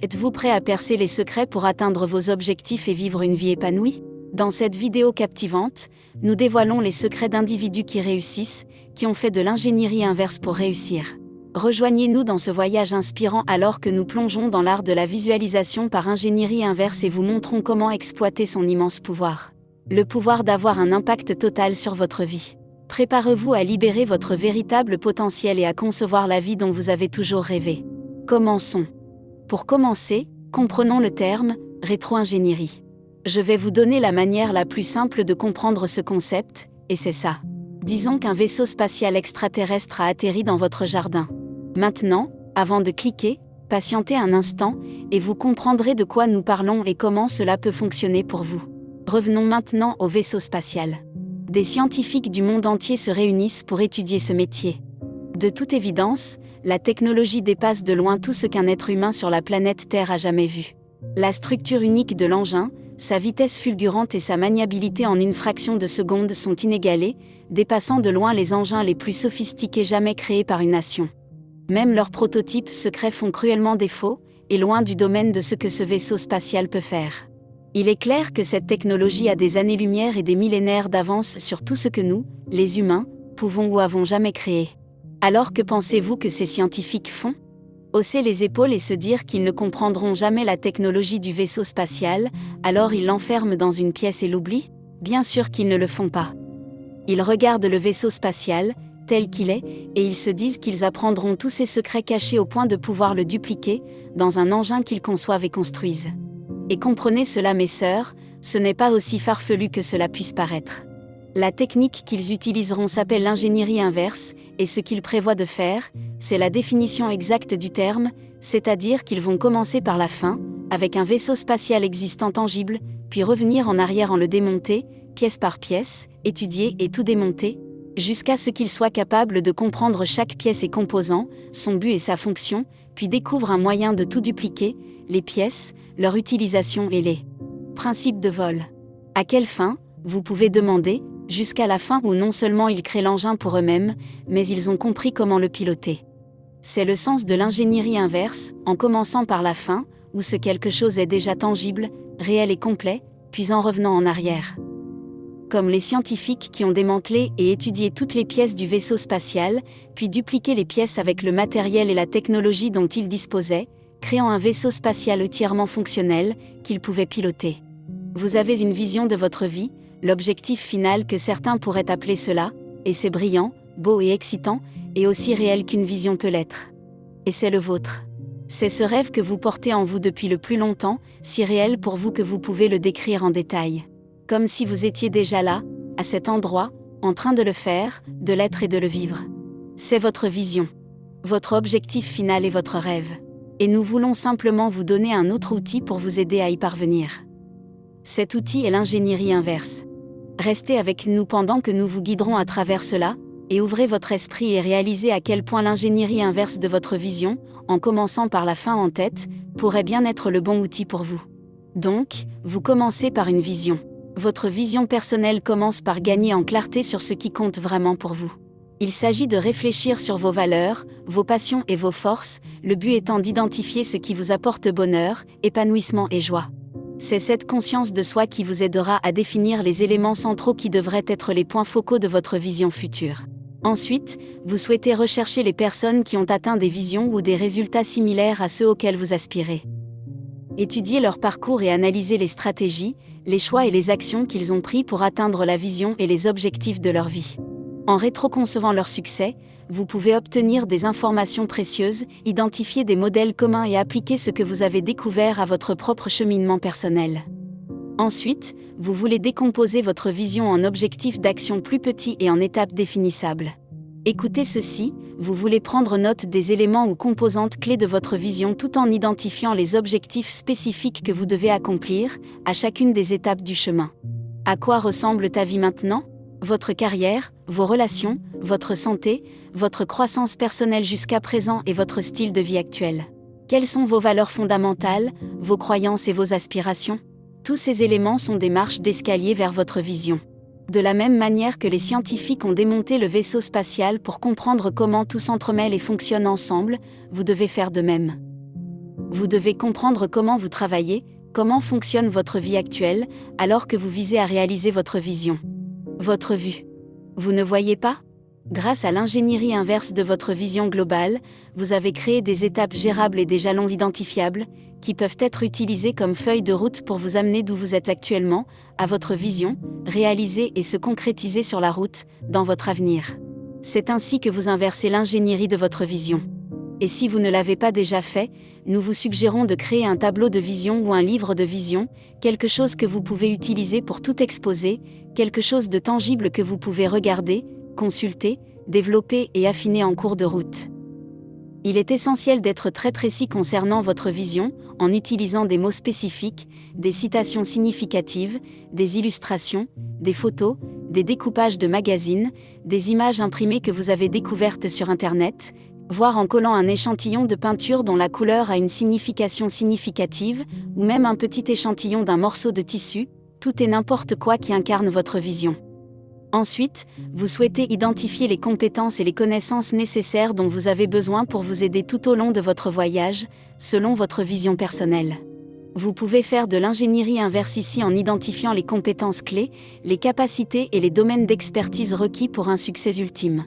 Êtes-vous prêt à percer les secrets pour atteindre vos objectifs et vivre une vie épanouie? Dans cette vidéo captivante, nous dévoilons les secrets d'individus qui réussissent, qui ont fait de l'ingénierie inverse pour réussir. Rejoignez-nous dans ce voyage inspirant alors que nous plongeons dans l'art de la visualisation par ingénierie inverse et vous montrons comment exploiter son immense pouvoir. Le pouvoir d'avoir un impact total sur votre vie. Préparez-vous à libérer votre véritable potentiel et à concevoir la vie dont vous avez toujours rêvé. Commençons. Pour commencer, comprenons le terme « rétro-ingénierie ». Je vais vous donner la manière la plus simple de comprendre ce concept, et c'est ça. Disons qu'un vaisseau spatial extraterrestre a atterri dans votre jardin. Maintenant, avant de cliquer, patientez un instant, et vous comprendrez de quoi nous parlons et comment cela peut fonctionner pour vous. Revenons maintenant au vaisseau spatial. Des scientifiques du monde entier se réunissent pour étudier ce métier. De toute évidence, la technologie dépasse de loin tout ce qu'un être humain sur la planète Terre a jamais vu. La structure unique de l'engin, sa vitesse fulgurante et sa maniabilité en une fraction de seconde sont inégalées, dépassant de loin les engins les plus sophistiqués jamais créés par une nation. Même leurs prototypes secrets font cruellement défaut, et loin du domaine de ce que ce vaisseau spatial peut faire. Il est clair que cette technologie a des années-lumière et des millénaires d'avance sur tout ce que nous, les humains, pouvons ou avons jamais créé. Alors que pensez-vous que ces scientifiques font? Hausser les épaules et se dire qu'ils ne comprendront jamais la technologie du vaisseau spatial, alors ils l'enferment dans une pièce et l'oublient? Bien sûr qu'ils ne le font pas. Ils regardent le vaisseau spatial, tel qu'il est, et ils se disent qu'ils apprendront tous ses secrets cachés au point de pouvoir le dupliquer, dans un engin qu'ils conçoivent et construisent. Et comprenez cela mes sœurs, ce n'est pas aussi farfelu que cela puisse paraître. La technique qu'ils utiliseront s'appelle l'ingénierie inverse, et ce qu'ils prévoient de faire, c'est la définition exacte du terme, c'est-à-dire qu'ils vont commencer par la fin, avec un vaisseau spatial existant tangible, puis revenir en arrière en le démonter, pièce par pièce, étudier et tout démonter, jusqu'à ce qu'ils soient capables de comprendre chaque pièce et composant, son but et sa fonction, puis découvrent un moyen de tout dupliquer, les pièces, leur utilisation et les principes de vol. À quelle fin, vous pouvez demander, jusqu'à la fin où non seulement ils créent l'engin pour eux-mêmes, mais ils ont compris comment le piloter. C'est le sens de l'ingénierie inverse, en commençant par la fin, où ce quelque chose est déjà tangible, réel et complet, puis en revenant en arrière. Comme les scientifiques qui ont démantelé et étudié toutes les pièces du vaisseau spatial, puis dupliqué les pièces avec le matériel et la technologie dont ils disposaient, créant un vaisseau spatial entièrement fonctionnel, qu'ils pouvaient piloter. Vous avez une vision de votre vie, l'objectif final que certains pourraient appeler cela, et c'est brillant, beau et excitant, et aussi réel qu'une vision peut l'être. Et c'est le vôtre. C'est ce rêve que vous portez en vous depuis le plus longtemps, si réel pour vous que vous pouvez le décrire en détail. Comme si vous étiez déjà là, à cet endroit, en train de le faire, de l'être et de le vivre. C'est votre vision. Votre objectif final est votre rêve. Et nous voulons simplement vous donner un autre outil pour vous aider à y parvenir. Cet outil est l'ingénierie inverse. Restez avec nous pendant que nous vous guiderons à travers cela, et ouvrez votre esprit et réalisez à quel point l'ingénierie inverse de votre vision, en commençant par la fin en tête, pourrait bien être le bon outil pour vous. Donc, vous commencez par une vision. Votre vision personnelle commence par gagner en clarté sur ce qui compte vraiment pour vous. Il s'agit de réfléchir sur vos valeurs, vos passions et vos forces, le but étant d'identifier ce qui vous apporte bonheur, épanouissement et joie. C'est cette conscience de soi qui vous aidera à définir les éléments centraux qui devraient être les points focaux de votre vision future. Ensuite, vous souhaitez rechercher les personnes qui ont atteint des visions ou des résultats similaires à ceux auxquels vous aspirez. Étudiez leur parcours et analysez les stratégies, les choix et les actions qu'ils ont pris pour atteindre la vision et les objectifs de leur vie. En rétroconcevant leur succès, vous pouvez obtenir des informations précieuses, identifier des modèles communs et appliquer ce que vous avez découvert à votre propre cheminement personnel. Ensuite, vous voulez décomposer votre vision en objectifs d'action plus petits et en étapes définissables. Écoutez ceci, vous voulez prendre note des éléments ou composantes clés de votre vision tout en identifiant les objectifs spécifiques que vous devez accomplir, à chacune des étapes du chemin. À quoi ressemble ta vie maintenant ? Votre carrière, vos relations, votre santé, votre croissance personnelle jusqu'à présent et votre style de vie actuel. Quelles sont vos valeurs fondamentales, vos croyances et vos aspirations ? Tous ces éléments sont des marches d'escalier vers votre vision. De la même manière que les scientifiques ont démonté le vaisseau spatial pour comprendre comment tout s'entremêle et fonctionne ensemble, vous devez faire de même. Vous devez comprendre comment vous travaillez, comment fonctionne votre vie actuelle, alors que vous visez à réaliser votre vision. Votre vue. Vous ne voyez pas ? Grâce à l'ingénierie inverse de votre vision globale, vous avez créé des étapes gérables et des jalons identifiables, qui peuvent être utilisés comme feuille de route pour vous amener d'où vous êtes actuellement, à votre vision, réaliser et se concrétiser sur la route, dans votre avenir. C'est ainsi que vous inversez l'ingénierie de votre vision. Et si vous ne l'avez pas déjà fait, nous vous suggérons de créer un tableau de vision ou un livre de vision, quelque chose que vous pouvez utiliser pour tout exposer, quelque chose de tangible que vous pouvez regarder, consulter, développer et affiner en cours de route. Il est essentiel d'être très précis concernant votre vision, en utilisant des mots spécifiques, des citations significatives, des illustrations, des photos, des découpages de magazines, des images imprimées que vous avez découvertes sur Internet, voire en collant un échantillon de peinture dont la couleur a une signification significative, ou même un petit échantillon d'un morceau de tissu, tout et n'importe quoi qui incarne votre vision. Ensuite, vous souhaitez identifier les compétences et les connaissances nécessaires dont vous avez besoin pour vous aider tout au long de votre voyage, selon votre vision personnelle. Vous pouvez faire de l'ingénierie inverse ici en identifiant les compétences clés, les capacités et les domaines d'expertise requis pour un succès ultime.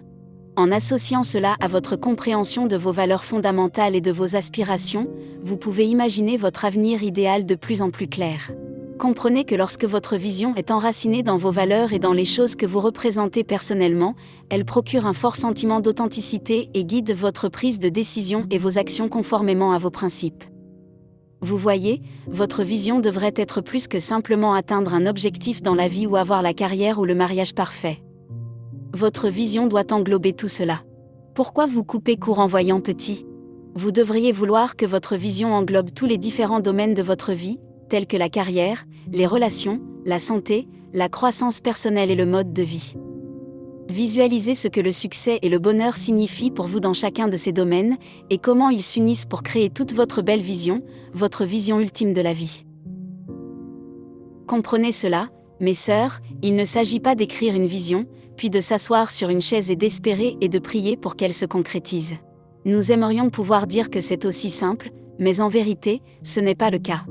En associant cela à votre compréhension de vos valeurs fondamentales et de vos aspirations, vous pouvez imaginer votre avenir idéal de plus en plus clair. Comprenez que lorsque votre vision est enracinée dans vos valeurs et dans les choses que vous représentez personnellement, elle procure un fort sentiment d'authenticité et guide votre prise de décision et vos actions conformément à vos principes. Vous voyez, votre vision devrait être plus que simplement atteindre un objectif dans la vie ou avoir la carrière ou le mariage parfait. Votre vision doit englober tout cela. Pourquoi vous coupez court en voyant petit ? Vous devriez vouloir que votre vision englobe tous les différents domaines de votre vie, tels que la carrière, les relations, la santé, la croissance personnelle et le mode de vie. Visualisez ce que le succès et le bonheur signifient pour vous dans chacun de ces domaines, et comment ils s'unissent pour créer toute votre belle vision, votre vision ultime de la vie. Comprenez cela, mes sœurs, il ne s'agit pas d'écrire une vision, puis de s'asseoir sur une chaise et d'espérer et de prier pour qu'elle se concrétise. Nous aimerions pouvoir dire que c'est aussi simple, mais en vérité, ce n'est pas le cas.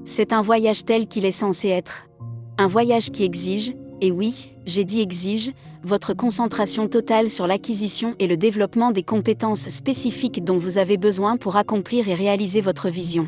C'est un voyage tel qu'il est censé être. Un voyage qui exige, et oui, j'ai dit exige, votre concentration totale sur l'acquisition et le développement des compétences spécifiques dont vous avez besoin pour accomplir et réaliser votre vision.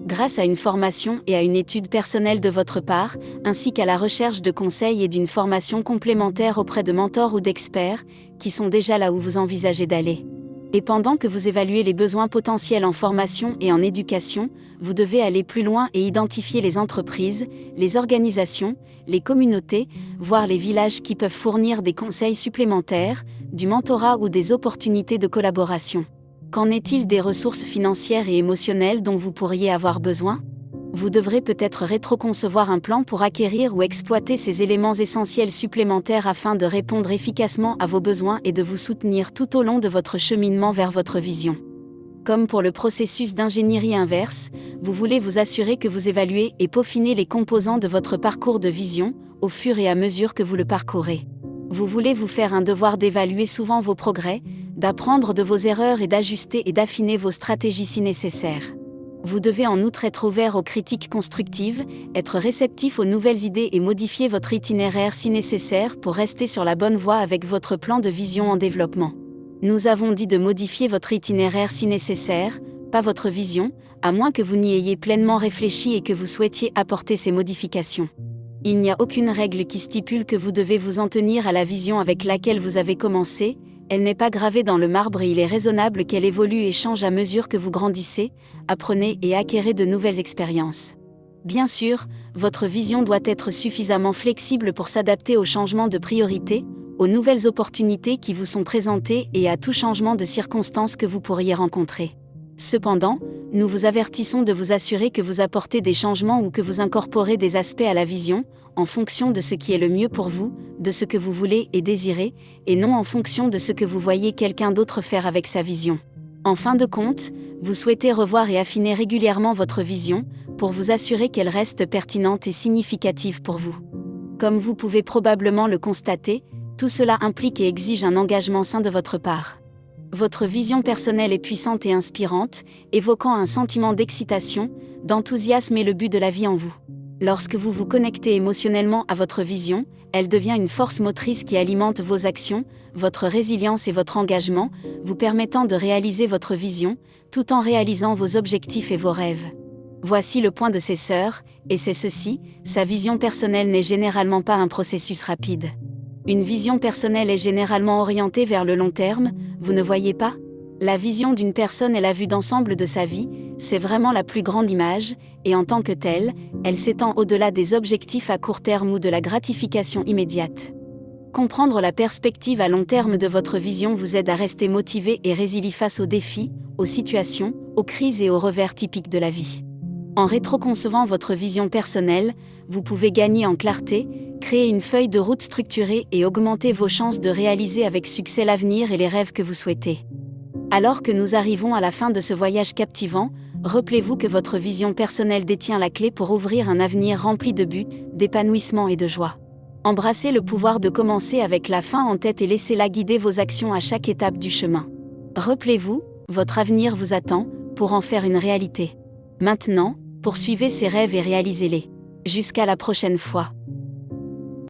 Grâce à une formation et à une étude personnelle de votre part, ainsi qu'à la recherche de conseils et d'une formation complémentaire auprès de mentors ou d'experts, qui sont déjà là où vous envisagez d'aller. Et pendant que vous évaluez les besoins potentiels en formation et en éducation, vous devez aller plus loin et identifier les entreprises, les organisations, les communautés, voire les villages qui peuvent fournir des conseils supplémentaires, du mentorat ou des opportunités de collaboration. Qu'en est-il des ressources financières et émotionnelles dont vous pourriez avoir besoin ? Vous devrez peut-être rétroconcevoir un plan pour acquérir ou exploiter ces éléments essentiels supplémentaires afin de répondre efficacement à vos besoins et de vous soutenir tout au long de votre cheminement vers votre vision. Comme pour le processus d'ingénierie inverse, vous voulez vous assurer que vous évaluez et peaufinez les composants de votre parcours de vision, au fur et à mesure que vous le parcourez. Vous voulez vous faire un devoir d'évaluer souvent vos progrès, d'apprendre de vos erreurs et d'ajuster et d'affiner vos stratégies si nécessaire. Vous devez en outre être ouvert aux critiques constructives, être réceptif aux nouvelles idées et modifier votre itinéraire si nécessaire pour rester sur la bonne voie avec votre plan de vision en développement. Nous avons dit de modifier votre itinéraire si nécessaire, pas votre vision, à moins que vous n'y ayez pleinement réfléchi et que vous souhaitiez apporter ces modifications. Il n'y a aucune règle qui stipule que vous devez vous en tenir à la vision avec laquelle vous avez commencé. Elle n'est pas gravée dans le marbre et il est raisonnable qu'elle évolue et change à mesure que vous grandissez, apprenez et acquérez de nouvelles expériences. Bien sûr, votre vision doit être suffisamment flexible pour s'adapter aux changements de priorité, aux nouvelles opportunités qui vous sont présentées et à tout changement de circonstances que vous pourriez rencontrer. Cependant, nous vous avertissons de vous assurer que vous apportez des changements ou que vous incorporez des aspects à la vision, en fonction de ce qui est le mieux pour vous, de ce que vous voulez et désirez, et non en fonction de ce que vous voyez quelqu'un d'autre faire avec sa vision. En fin de compte, vous souhaitez revoir et affiner régulièrement votre vision, pour vous assurer qu'elle reste pertinente et significative pour vous. Comme vous pouvez probablement le constater, tout cela implique et exige un engagement sain de votre part. Votre vision personnelle est puissante et inspirante, évoquant un sentiment d'excitation, d'enthousiasme et le but de la vie en vous. Lorsque vous vous connectez émotionnellement à votre vision, elle devient une force motrice qui alimente vos actions, votre résilience et votre engagement, vous permettant de réaliser votre vision, tout en réalisant vos objectifs et vos rêves. Voici le point de ses sœurs, et c'est ceci, sa vision personnelle n'est généralement pas un processus rapide. Une vision personnelle est généralement orientée vers le long terme, vous ne voyez pas ? La vision d'une personne est la vue d'ensemble de sa vie, c'est vraiment la plus grande image, et en tant que telle, elle s'étend au-delà des objectifs à court terme ou de la gratification immédiate. Comprendre la perspective à long terme de votre vision vous aide à rester motivé et résilient face aux défis, aux situations, aux crises et aux revers typiques de la vie. En rétroconcevant votre vision personnelle, vous pouvez gagner en clarté, créer une feuille de route structurée et augmenter vos chances de réaliser avec succès l'avenir et les rêves que vous souhaitez. Alors que nous arrivons à la fin de ce voyage captivant, rappelez-vous que votre vision personnelle détient la clé pour ouvrir un avenir rempli de buts, d'épanouissement et de joie. Embrassez le pouvoir de commencer avec la fin en tête et laissez-la guider vos actions à chaque étape du chemin. Rappelez-vous, votre avenir vous attend, pour en faire une réalité. Maintenant, poursuivez ces rêves et réalisez-les. Jusqu'à la prochaine fois.